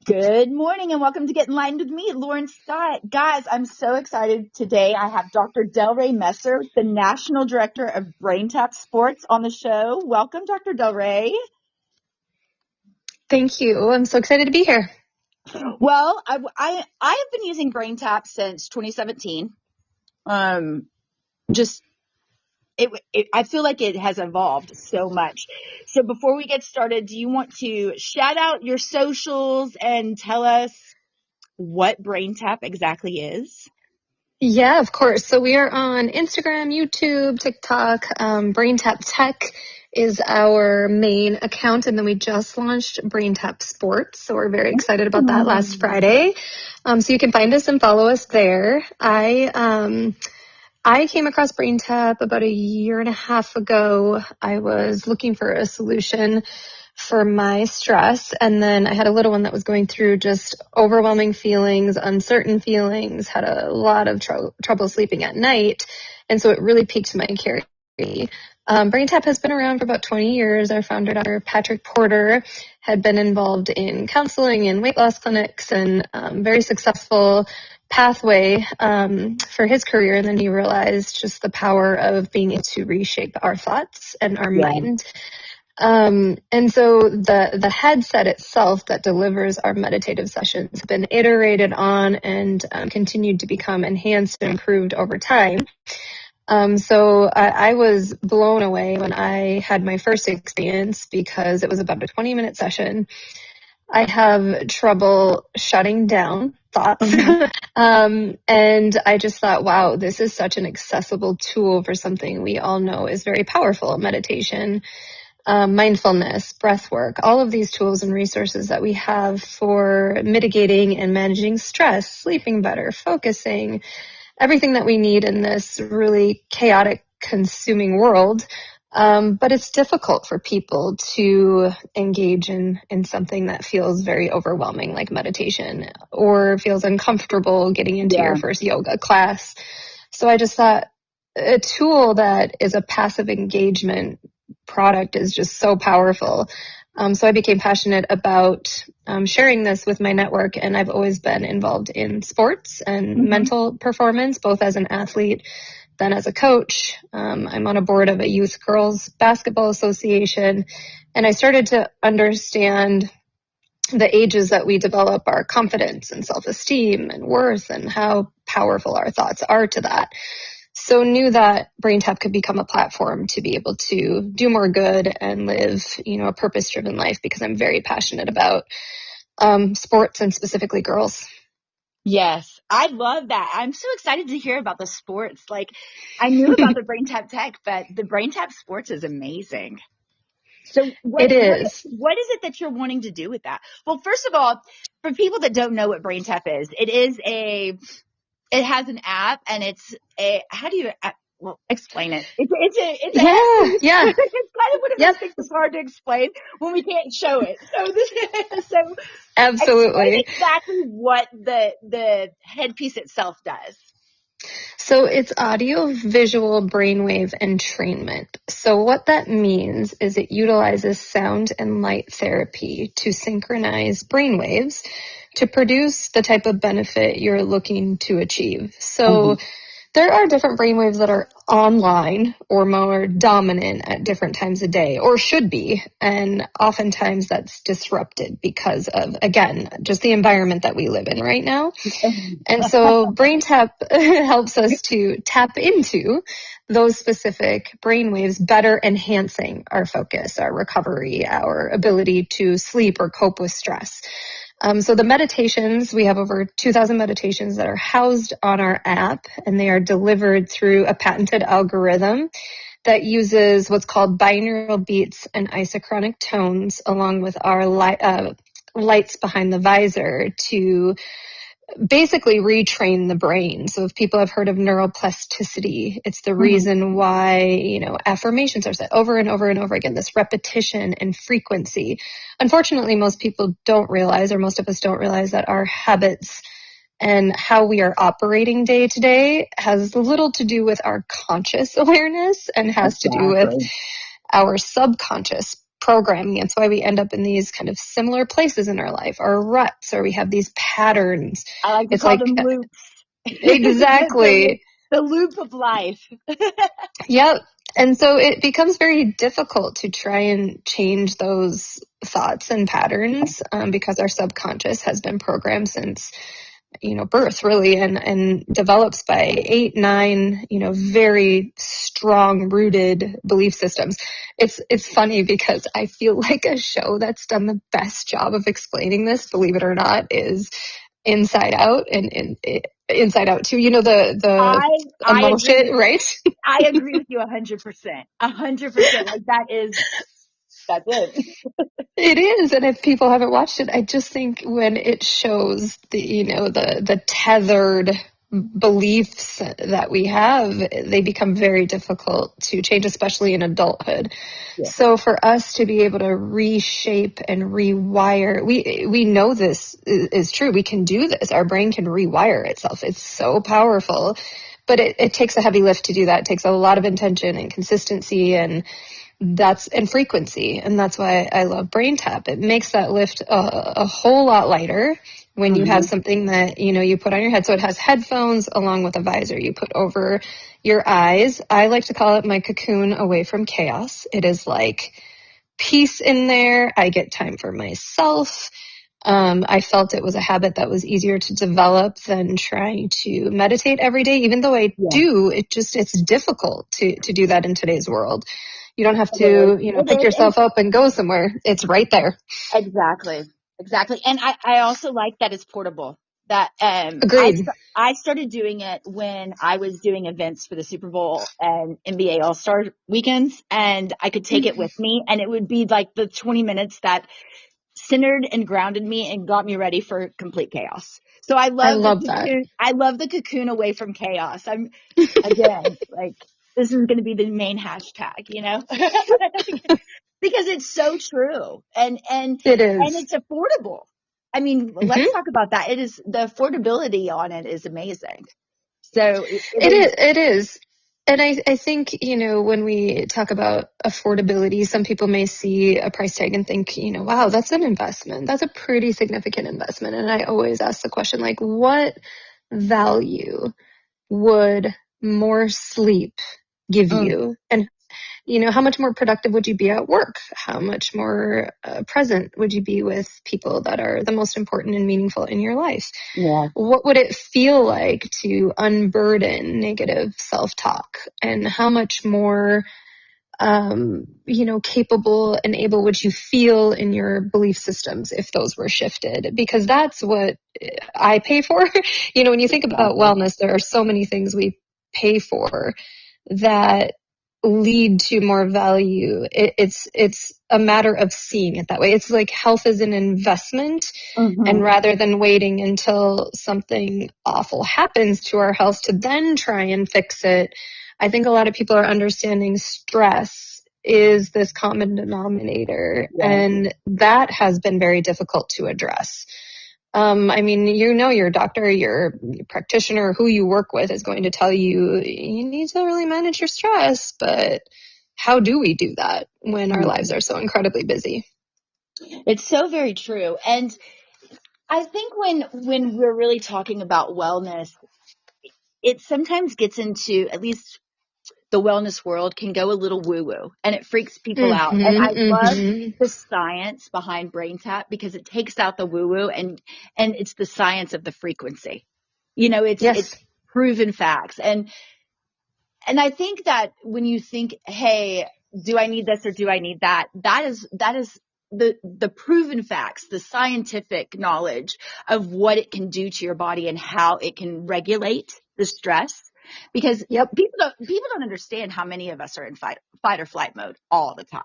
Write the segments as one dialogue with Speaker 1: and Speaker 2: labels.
Speaker 1: Good morning and welcome to Get Enlightened with me, Lauren Scott. Guys, I'm so excited today. I have Dr. DelRae Messer, the National Director of BrainTap Sports on the show. Welcome, Dr. DelRae.
Speaker 2: Thank you. I'm so excited to be here.
Speaker 1: Well, I have been using BrainTap since 2017. I feel like it has evolved so much. So before we get started, do you want to shout out your socials and tell us what BrainTap exactly is?
Speaker 2: Yeah, of course. So we are on Instagram, YouTube, TikTok. BrainTap Tech is our main account, and then we just launched BrainTap Sports. So we're very excited about that last Friday. So you can find us and follow us there. I came across BrainTap about a year and a half ago. I was looking for a solution for my stress, and then I had a little one that was going through just overwhelming feelings, uncertain feelings, had a lot of trouble sleeping at night, and so it really piqued my curiosity. BrainTap has been around for about 20 years. Our founder, Dr. Patrick Porter, had been involved in counseling and weight loss clinics and very successful pathway for his career, and then he realized just the power of being able to reshape our thoughts and our mind. And so the headset itself that delivers our meditative sessions have been iterated on and continued to become enhanced and improved over time. So I was blown away when I had my first experience because it was about a 20-minute session. I have trouble shutting down thoughts. And I just thought, wow, this is such an accessible tool for something we all know is very powerful, meditation, mindfulness, breath work, all of these tools and resources that we have for mitigating and managing stress, sleeping better, focusing, everything that we need in this really chaotic, consuming world. But it's difficult for people to engage in something that feels very overwhelming, like meditation, or feels uncomfortable getting into your first yoga class. So I just thought a tool that is a passive engagement product is just so powerful. So I became passionate about sharing this with my network, and I've always been involved in sports and mental performance, both as an athlete, then as a coach. I'm on a board of a youth girls basketball association, and I started to understand the ages that we develop our confidence and self-esteem and worth and how powerful our thoughts are to that. So knew that BrainTap could become a platform to be able to do more good and live, a purpose-driven life, because I'm very passionate about sports and specifically girls.
Speaker 1: Yes, I love that. I'm so excited to hear about the sports. Like, I knew about the BrainTap Tech, but the BrainTap Sports is amazing. So what is it that you're wanting to do with that? Well, first of all, for people that don't know what BrainTap is, it has an app, and it's explain it. It's kind of one of those things that's hard to explain when we can't show it. So
Speaker 2: Absolutely.
Speaker 1: Explain exactly what the headpiece itself does.
Speaker 2: So it's audio-visual brainwave entrainment. So what that means is it utilizes sound and light therapy to synchronize brainwaves to produce the type of benefit you're looking to achieve. So there are different brainwaves that are online or more dominant at different times of day, or should be, and oftentimes that's disrupted because of, again, just the environment that we live in right now. And so BrainTap helps us to tap into those specific brainwaves, better enhancing our focus, our recovery, our ability to sleep or cope with stress. So the meditations, we have over 2,000 meditations that are housed on our app, and they are delivered through a patented algorithm that uses what's called binaural beats and isochronic tones, along with our lights behind the visor, to basically retrain the brain. So if people have heard of neuroplasticity, it's the reason why, affirmations are said over and over and over again, this repetition and frequency. Unfortunately, most people don't realize, or most of us don't realize, that our habits and how we are operating day to day has little to do with our conscious awareness and has to do with our subconscious programming. It's why we end up in these kind of similar places in our life, or ruts, or we have these patterns.
Speaker 1: I like to
Speaker 2: It's
Speaker 1: call
Speaker 2: like,
Speaker 1: them loops.
Speaker 2: exactly.
Speaker 1: The loop of life.
Speaker 2: Yep. And so it becomes very difficult to try and change those thoughts and patterns, because our subconscious has been programmed since, birth, really, and develops by 8, 9, very strong rooted belief systems. It's funny because I feel like a show that's done the best job of explaining this, believe it or not, is Inside Out, and Inside Out too. The
Speaker 1: I agree
Speaker 2: emotion,
Speaker 1: with
Speaker 2: right?
Speaker 1: I agree with you 100%. 100%. Like that's it.
Speaker 2: It is, and if people haven't watched it, I just think when it shows the tethered beliefs that we have, they become very difficult to change, especially in adulthood.
Speaker 1: Yeah.
Speaker 2: So for us to be able to reshape and rewire, we know this is true. We can do this. Our brain can rewire itself. It's so powerful, but it takes a heavy lift to do that. It takes a lot of intention and consistency and frequency. And that's why I love BrainTap. It makes that lift a whole lot lighter when you have something that, you put on your head. So it has headphones along with a visor you put over your eyes. I like to call it my cocoon away from chaos. It is like peace in there. I get time for myself. I felt it was a habit that was easier to develop than trying to meditate every day. Even though I do, it's difficult to do that in today's world. You don't have to, pick yourself up and go somewhere. It's right there.
Speaker 1: Exactly. And I also like that it's portable. That
Speaker 2: Agreed.
Speaker 1: I started doing it when I was doing events for the Super Bowl and NBA All-Star weekends, and I could take it with me, and it would be like the 20 minutes that centered and grounded me and got me ready for complete chaos. So I love the
Speaker 2: love that.
Speaker 1: cocoon. I love the cocoon away from chaos. I'm again like this is going to be the main hashtag, because it's so true and
Speaker 2: It is.
Speaker 1: it's affordable. I mean, let's talk about that. It is the affordability on it is amazing. So
Speaker 2: It is. And I think, when we talk about affordability, some people may see a price tag and think, wow, that's an investment. That's a pretty significant investment. And I always ask the question, like, what value would more sleep give you? And how much more productive would you be at work? How much more present would you be with people that are the most important and meaningful in your life?
Speaker 1: yeah.
Speaker 2: What would it feel like to unburden negative self-talk? And how much more, capable and able would you feel in your belief systems if those were shifted? Because that's what I pay for. When you think about wellness, there are so many things we pay for that lead to more value. It's a matter of seeing it that way. It's like health is an investment, and rather than waiting until something awful happens to our health to then try and fix it, I think a lot of people are understanding stress is this common denominator, and that has been very difficult to address. I mean, your doctor, your practitioner, who you work with is going to tell you, you need to really manage your stress, but how do we do that when our lives are so incredibly busy?
Speaker 1: It's so very true. And I think when we're really talking about wellness, it sometimes gets into, at least the wellness world can go a little woo woo and it freaks people out. And I love the science behind BrainTap because it takes out the woo woo and it's the science of the frequency. It's proven facts. And I think that when you think, hey, do I need this or do I need that? That is the proven facts, the scientific knowledge of what it can do to your body and how it can regulate the stress. Because people don't understand how many of us are in fight or flight mode all the time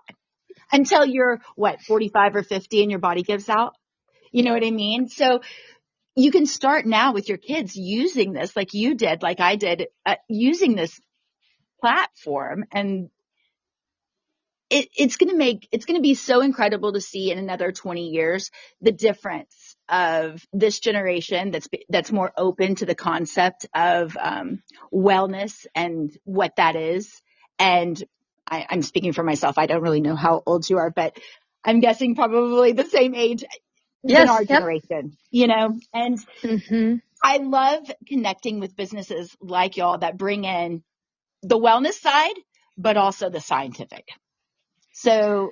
Speaker 1: until you're 45 or 50 and your body gives out. You know what I mean? So you can start now with your kids using this like you did, like I did, using this platform, and it's going to be so incredible to see in another 20 years the difference of this generation that's more open to the concept of wellness and what that is, and I'm speaking for myself. I don't really know how old you are, but I'm guessing probably the same age than
Speaker 2: Yes.
Speaker 1: our
Speaker 2: Yep.
Speaker 1: generation, and I love connecting with businesses like y'all that bring in the wellness side, but also the scientific. So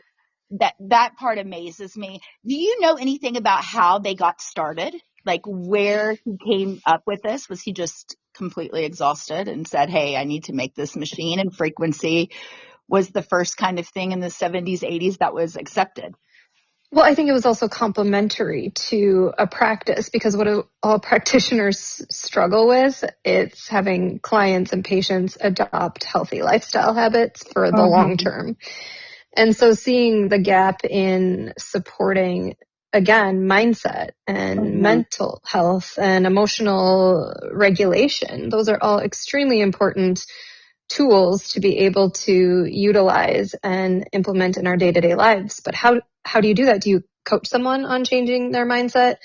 Speaker 1: that part amazes me. Do you know anything about how they got started? Like where he came up with this? Was he just completely exhausted and said, hey, I need to make this machine, and frequency was the first kind of thing in the 70s, 80s that was accepted?
Speaker 2: Well, I think it was also complementary to a practice, because what all practitioners struggle with, it's having clients and patients adopt healthy lifestyle habits for the long term. And so seeing the gap in supporting, again, mindset and mental health and emotional regulation, those are all extremely important tools to be able to utilize and implement in our day-to-day lives. But how do you do that? Do you coach someone on changing their mindset?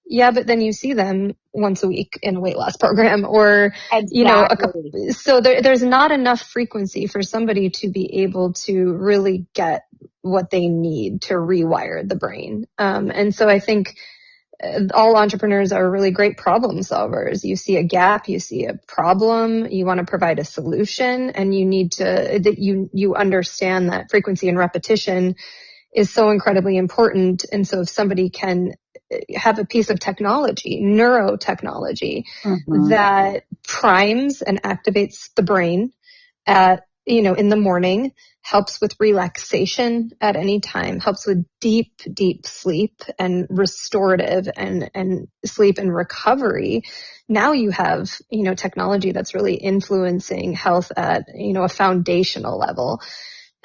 Speaker 2: Yeah, but then you see them once a week in a weight loss program, or,
Speaker 1: Exactly.
Speaker 2: so there's not enough frequency for somebody to be able to really get what they need to rewire the brain. And so I think all entrepreneurs are really great problem solvers. You see a gap, you see a problem, you want to provide a solution, and you understand that frequency and repetition is so incredibly important. And so if somebody can have a piece of technology, neurotechnology, that primes and activates the brain in the morning, helps with relaxation at any time, helps with deep, deep sleep and restorative and sleep and recovery. Now you have, technology that's really influencing health at, a foundational level.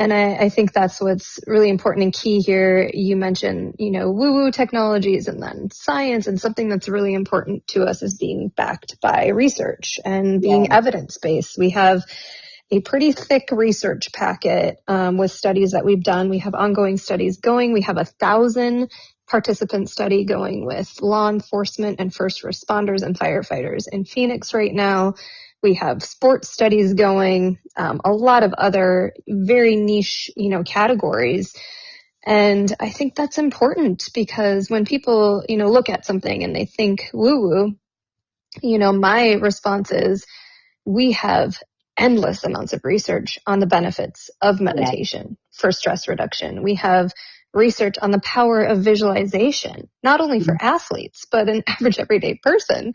Speaker 2: And I think that's what's really important and key here. You mentioned, woo-woo technologies and then science, and something that's really important to us is being backed by research and being evidence-based. We have a pretty thick research packet with studies that we've done. We have ongoing studies going. We have 1,000 participant study going with law enforcement and first responders and firefighters in Phoenix right now. We have sports studies going, a lot of other very niche, categories. And I think that's important, because when people, look at something and they think woo-woo, my response is, we have endless amounts of research on the benefits of meditation for stress reduction. We have research on the power of visualization, not only for athletes, but an average everyday person.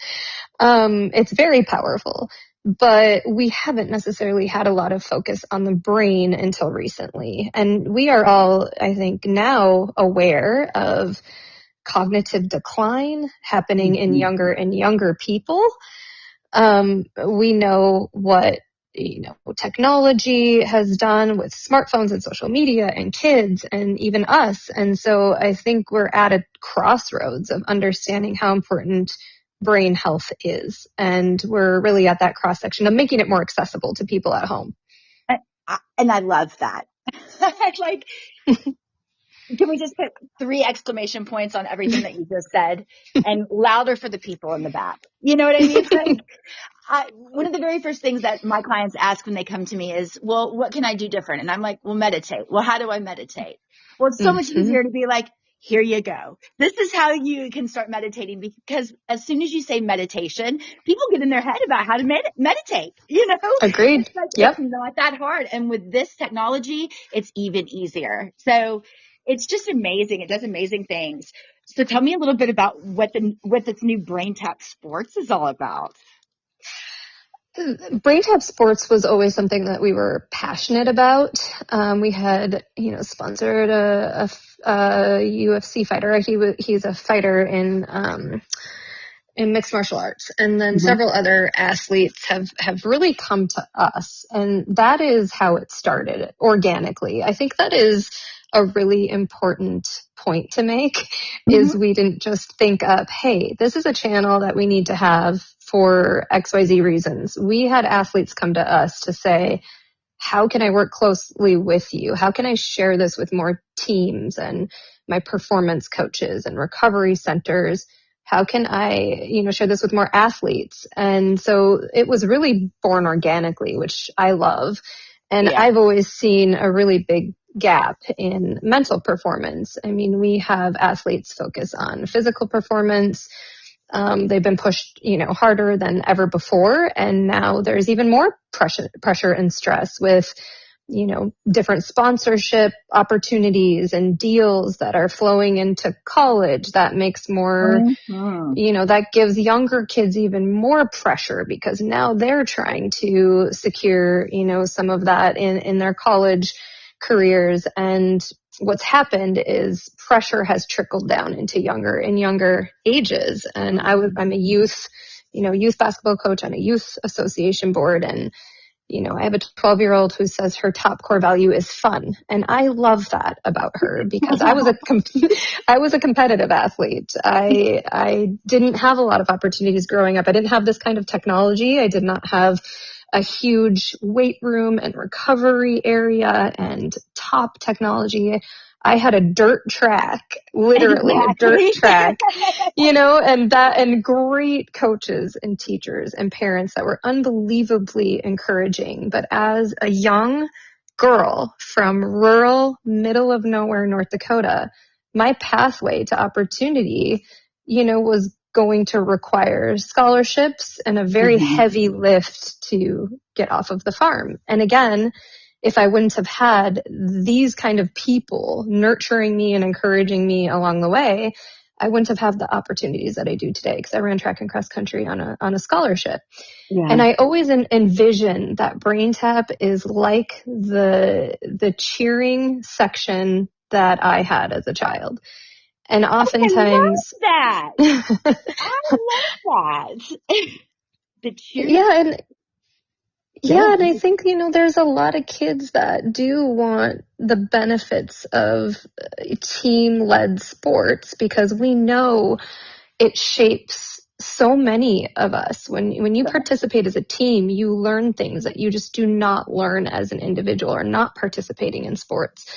Speaker 2: It's very powerful, but we haven't necessarily had a lot of focus on the brain until recently. And we are all, I think, now aware of cognitive decline happening in younger and younger people. We know what, technology has done with smartphones and social media and kids and even us. And so I think we're at a crossroads of understanding how important brain health is. And we're really at that cross section of making it more accessible to people at home.
Speaker 1: And I love that. Like, can we just put 3 exclamation points on everything that you just said, and louder for the people in the back? You know what I mean? Like, one of the very first things that my clients ask when they come to me is, well, what can I do different? And I'm like, well, meditate. Well, how do I meditate? Well, it's so much easier to be like, here you go. This is how you can start meditating, because as soon as you say meditation, people get in their head about how to meditate,
Speaker 2: Agreed.
Speaker 1: It's not that hard. And with this technology, it's even easier. So it's just amazing. It does amazing things. So tell me a little bit about what this new BrainTap Sports is all about.
Speaker 2: BrainTap Sports was always something that we were passionate about. We had, sponsored a UFC fighter. He's a fighter in mixed martial arts. And then several other athletes have really come to us. And that is how it started organically. I think that is a really important point to make, is we didn't just think of, hey, this is a channel that we need to have for XYZ reasons. We had athletes come to us to say, how can I work closely with you? How can I share this with more teams and my performance coaches and recovery centers? How can I, share this with more athletes? And so it was really born organically, which I love. And I've always seen a really big gap in mental performance. I mean, we have athletes focus on physical performance. They've been pushed, harder than ever before. And now there's even more pressure and stress with, different sponsorship opportunities and deals that are flowing into college. That makes more, that gives younger kids even more pressure because now they're trying to secure, some of that in their college careers. And what's happened is pressure has trickled down into younger ages. And I'm a youth basketball coach on a youth association board. And, I have a 12-year-old who says her top core value is fun. And I love that about her because I was a competitive athlete. I didn't have a lot of opportunities growing up. I didn't have this kind of technology. I did not have a huge weight room and recovery area and top technology. I had a dirt track, literally a dirt track, and great coaches and teachers and parents that were unbelievably encouraging. But as a young girl from rural, middle of nowhere, North Dakota, my pathway to opportunity, was going to require scholarships and a very heavy lift to get off of the farm. And again, if I wouldn't have had these kind of people nurturing me and encouraging me along the way, I wouldn't have had the opportunities that I do today because I ran track and cross country on a scholarship. Yeah. And I always envision that BrainTap is like the cheering section that I had as a child. And oftentimes
Speaker 1: I love that. I love that. The cheering.
Speaker 2: Yeah, and I think, there's a lot of kids that do want the benefits of team-led sports because we know it shapes so many of us. When you participate as a team, you learn things that you just do not learn as an individual or not participating in sports.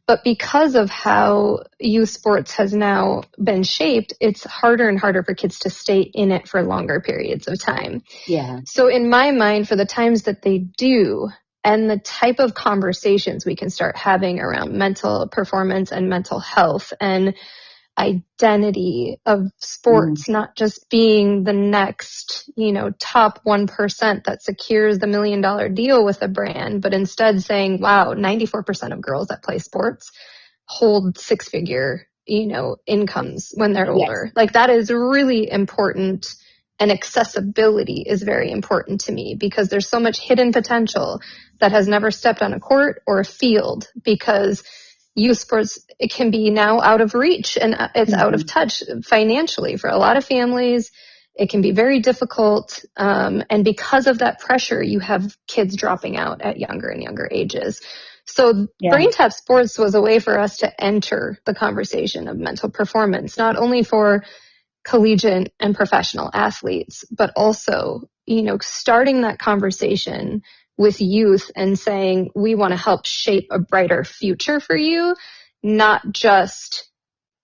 Speaker 2: But because of how youth sports has now been shaped, it's harder and harder for kids to stay in it for longer periods of time.
Speaker 1: Yeah.
Speaker 2: So in my mind, for the times that they do, and the type of conversations we can start having around mental performance and mental health and identity of sports, not just being the next, top 1% that secures the $1 million deal with a brand, but instead saying, wow, 94% of girls that play sports hold 6-figure, incomes when they're older. Yes. Like that is really important. And accessibility is very important to me because there's so much hidden potential that has never stepped on a court or a field because youth sports, it can be now out of reach and it's out of touch financially for a lot of families. It can be very difficult. And because of that pressure, you have kids dropping out at younger and younger ages. So BrainTap Sports was a way for us to enter the conversation of mental performance, not only for collegiate and professional athletes, but also, starting that conversation with youth and saying, we want to help shape a brighter future for you, not just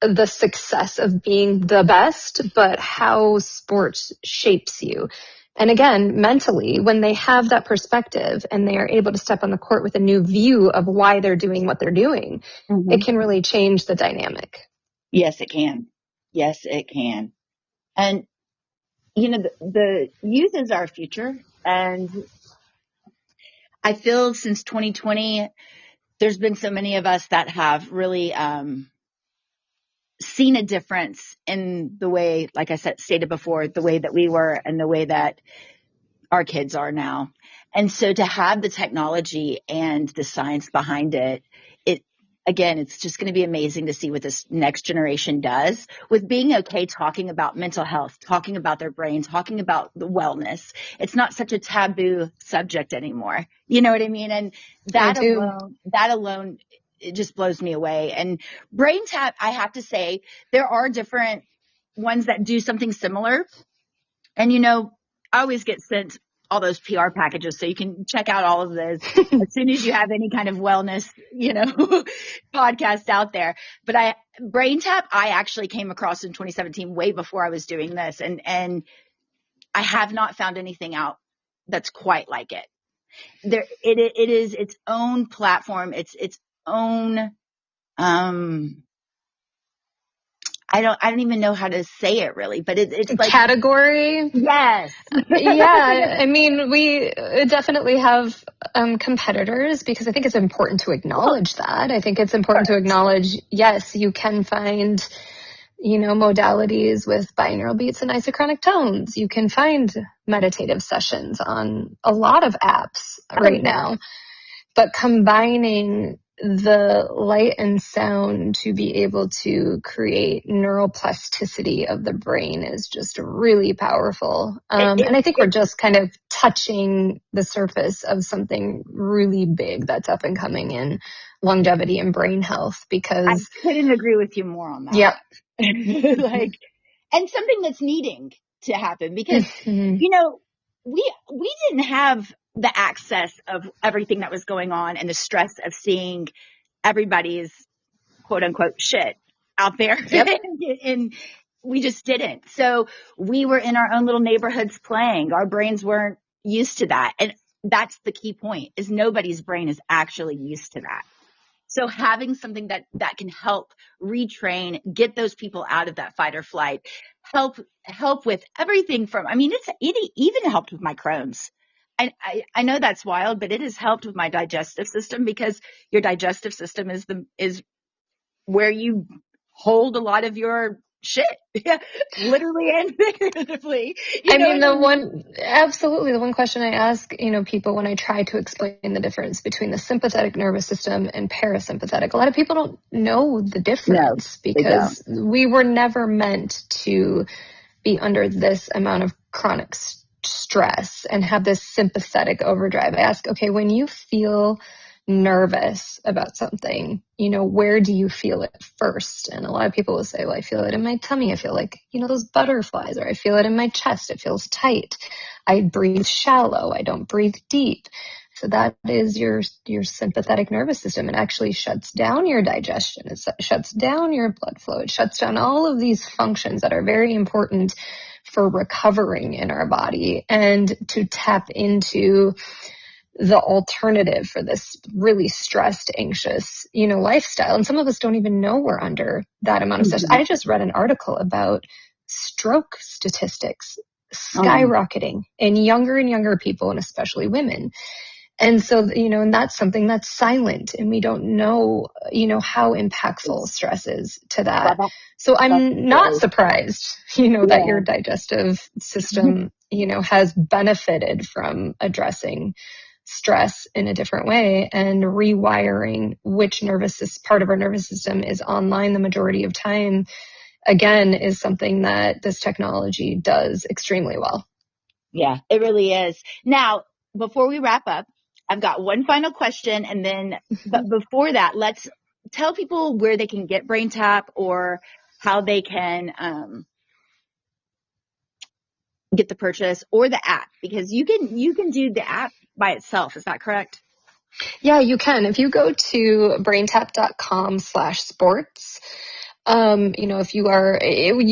Speaker 2: the success of being the best, but how sports shapes you. And again, mentally, when they have that perspective and they are able to step on the court with a new view of why they're doing what they're doing, it can really change the dynamic.
Speaker 1: Yes, it can. Yes, it can. And, the youth is our future. And I feel since 2020, there's been so many of us that have really seen a difference in the way, like I said, stated before, the way that we were and the way that our kids are now. And so to have the technology and the science behind it, again, it's just going to be amazing to see what this next generation does with being okay talking about mental health, talking about their brain, talking about the wellness. It's not such a taboo subject anymore. You know what I mean? And that alone, it just blows me away. And BrainTap, I have to say, there are different ones that do something similar. And, I always get sent all those PR packages, so you can check out all of those as soon as you have any kind of wellness, podcast out there. But BrainTap, I actually came across in 2017, way before I was doing this, and I have not found anything out that's quite like it. It is its own platform. It's its own, I don't even know how to say it really, but it's like
Speaker 2: category.
Speaker 1: Yes.
Speaker 2: Yeah, I mean, we definitely have competitors because I think it's important to acknowledge that. I think it's important to acknowledge, yes, you can find, modalities with binaural beats and isochronic tones. You can find meditative sessions on a lot of apps right now. But combining the light and sound to be able to create neuroplasticity of the brain is just really powerful. And I think we're just kind of touching the surface of something really big that's up and coming in longevity and brain health, because
Speaker 1: I couldn't agree with you more on that.
Speaker 2: Yeah.
Speaker 1: And something that's needing to happen because, we didn't have the access of everything that was going on and the stress of seeing everybody's quote unquote shit out there.
Speaker 2: Yep.
Speaker 1: And we just didn't. So we were in our own little neighborhoods playing. Our brains weren't used to that. And that's the key point, is nobody's brain is actually used to that. So having something that can help retrain, get those people out of that fight or flight, help with everything from, it even helped with my Crohn's. I know that's wild, but it has helped with my digestive system, because your digestive system is where you hold a lot of your shit, literally and figuratively.
Speaker 2: The one question I ask, people when I try to explain the difference between the sympathetic nervous system and parasympathetic, a lot of people don't know the difference because we were never meant to be under this amount of chronic stress and have this sympathetic overdrive. I ask, okay, when you feel nervous about something, where do you feel it first? And a lot of people will say, well, I feel it in my tummy. I feel like, those butterflies, or I feel it in my chest. It feels tight. I breathe shallow. I don't breathe deep. So that is your sympathetic nervous system. It actually shuts down your digestion. It shuts down your blood flow. It shuts down all of these functions that are very important for recovering in our body and to tap into the alternative for this really stressed, anxious, lifestyle. And some of us don't even know we're under that amount of stress. I just read an article about stroke statistics skyrocketing in younger and younger people, and especially women. And so, and that's something that's silent, and we don't know, how impactful stress is to that. So I'm not surprised, that your digestive system, has benefited from addressing stress in a different way and rewiring which part of our nervous system is online the majority of time, again, is something that this technology does extremely well.
Speaker 1: Yeah, it really is. Now, before we wrap up, I've got one final question, and then, but before that, let's tell people where they can get BrainTap or how they can get the purchase, or the app, because you can do the app by itself. Is that correct?
Speaker 2: Yeah, you can. If you go to braintap.com/sports, if you are,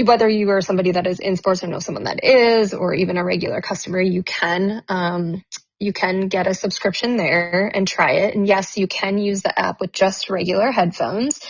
Speaker 2: whether you are somebody that is in sports or know someone that is, or even a regular customer, you can get a subscription there and try it. And yes, you can use the app with just regular headphones.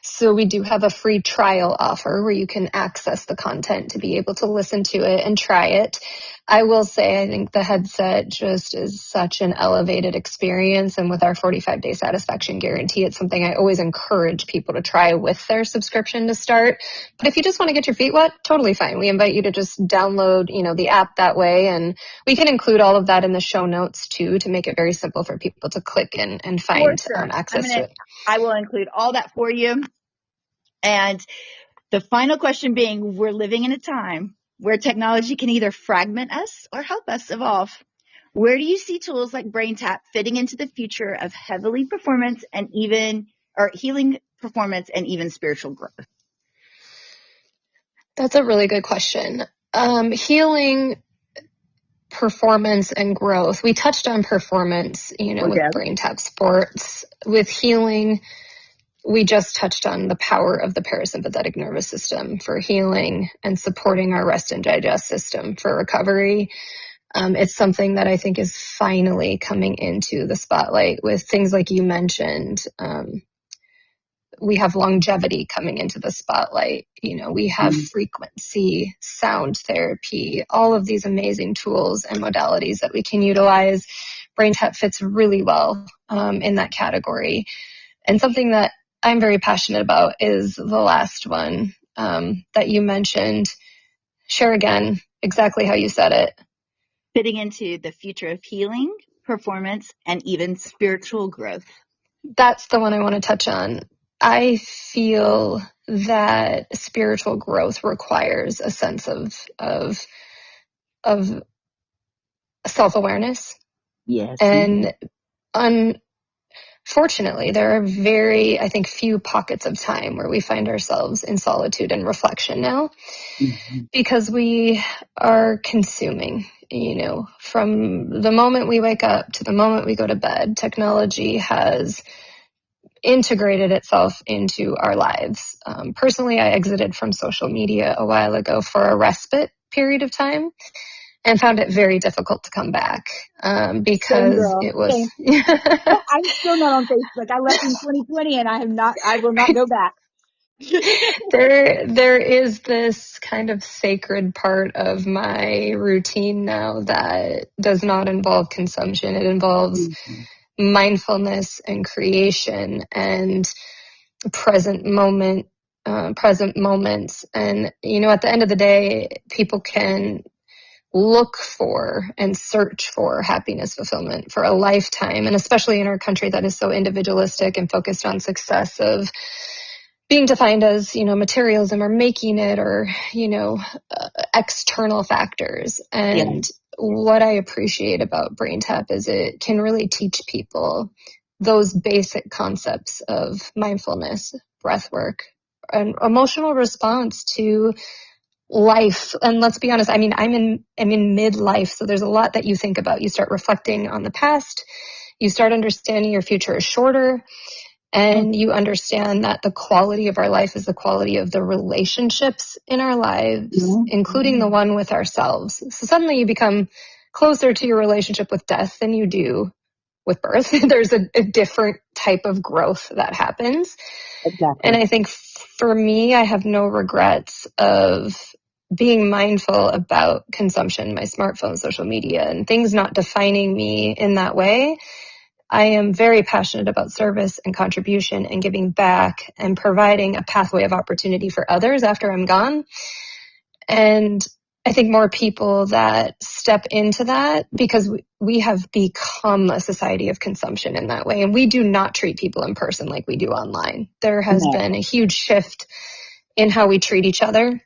Speaker 2: So we do have a free trial offer where you can access the content to be able to listen to it and try it. I will say, I think the headset just is such an elevated experience. And with our 45-day satisfaction guarantee, it's something I always encourage people to try with their subscription to start. But if you just want to get your feet wet, totally fine. We invite you to just download, the app that way. And we can include all of that in the show notes too, to make it very simple for people to click and find access to it.
Speaker 1: I will include all that for you. And the final question being, we're living in a time where technology can either fragment us or help us evolve. Where do you see tools like BrainTap fitting into the future of heavily performance and healing performance and even spiritual growth?
Speaker 2: That's a really good question. Healing, performance, and growth. We touched on performance, with BrainTap Sports. With healing, we just touched on the power of the parasympathetic nervous system for healing and supporting our rest and digest system for recovery. It's something that I think is finally coming into the spotlight with things like you mentioned. We have longevity coming into the spotlight. We have frequency, sound therapy, all of these amazing tools and modalities that we can utilize. BrainTap fits really well in that category. And something that I'm very passionate about is the last one that you mentioned. Share again exactly how you said it.
Speaker 1: Fitting into the future of healing, performance, and even spiritual growth.
Speaker 2: That's the one I want to touch on. I feel that spiritual growth requires a sense of self-awareness.
Speaker 1: Yes.
Speaker 2: And unfortunately, there are I think, few pockets of time where we find ourselves in solitude and reflection now, because we are consuming, from the moment we wake up to the moment we go to bed. Technology has integrated itself into our lives. Personally, I exited from social media a while ago for a respite period of time and found it very difficult to come back because it was.
Speaker 1: I'm still not on Facebook. I left in 2020 and I will not go back.
Speaker 2: There is this kind of sacred part of my routine now that does not involve consumption. It involves mindfulness and creation and present moments. And, at the end of the day, people can look for and search for happiness, fulfillment for a lifetime. And especially in our country that is so individualistic and focused on success of being defined as, materialism or making it or, external factors. And what I appreciate about BrainTap is it can really teach people those basic concepts of mindfulness, breath work, and emotional response to life. And let's be honest, I'm in midlife, so there's a lot that you think about. You start reflecting on the past, you start understanding your future is shorter, and you understand that the quality of our life is the quality of the relationships in our lives, including the one with ourselves. So suddenly you become closer to your relationship with death than you do with birth. There's a different type of growth that happens.
Speaker 1: Exactly.
Speaker 2: And I think for me, I have no regrets of being mindful about consumption, my smartphone, social media, and things not defining me in that way. I am very passionate about service and contribution and giving back and providing a pathway of opportunity for others after I'm gone. And I think more people that step into that, because we have become a society of consumption in that way. And we do not treat people in person like we do online. There has been a huge shift in how we treat each other.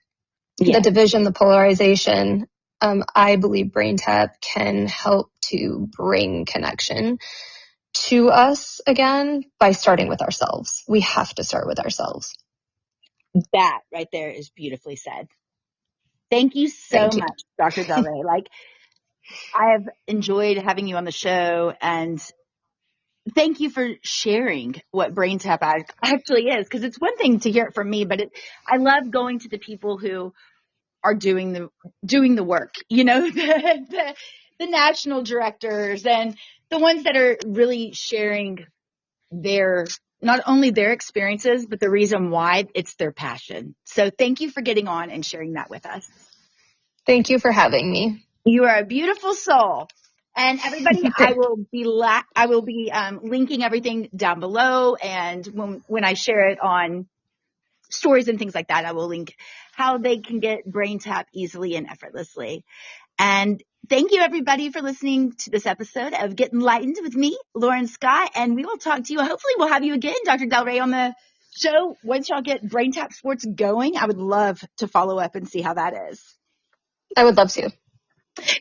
Speaker 2: The division, the polarization. I believe BrainTap can help to bring connection to us again by starting with ourselves. We have to start with ourselves.
Speaker 1: That right there is beautifully said. Thank you so much, Dr. DelRae. I have enjoyed having you on the show, and thank you for sharing what BrainTap actually is, because it's one thing to hear it from me, but I love going to the people who are doing the work, the national directors and the ones that are really sharing not only their experiences, but the reason why it's their passion. So thank you for getting on and sharing that with us.
Speaker 2: Thank you for having me.
Speaker 1: You are a beautiful soul. And everybody, I will be linking everything down below. And when I share it on stories and things like that, I will link how they can get BrainTap easily and effortlessly. And thank you, everybody, for listening to this episode of Get Enlightened with me, Lauren Scott. And we will talk to you. Hopefully, we'll have you again, Dr. DelRae, on the show once y'all get BrainTap Sports going. I would love to follow up and see how that is.
Speaker 2: I would love to.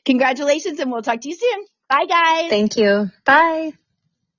Speaker 1: Congratulations, and we'll talk to you soon. Bye, guys.
Speaker 2: Thank you. Bye.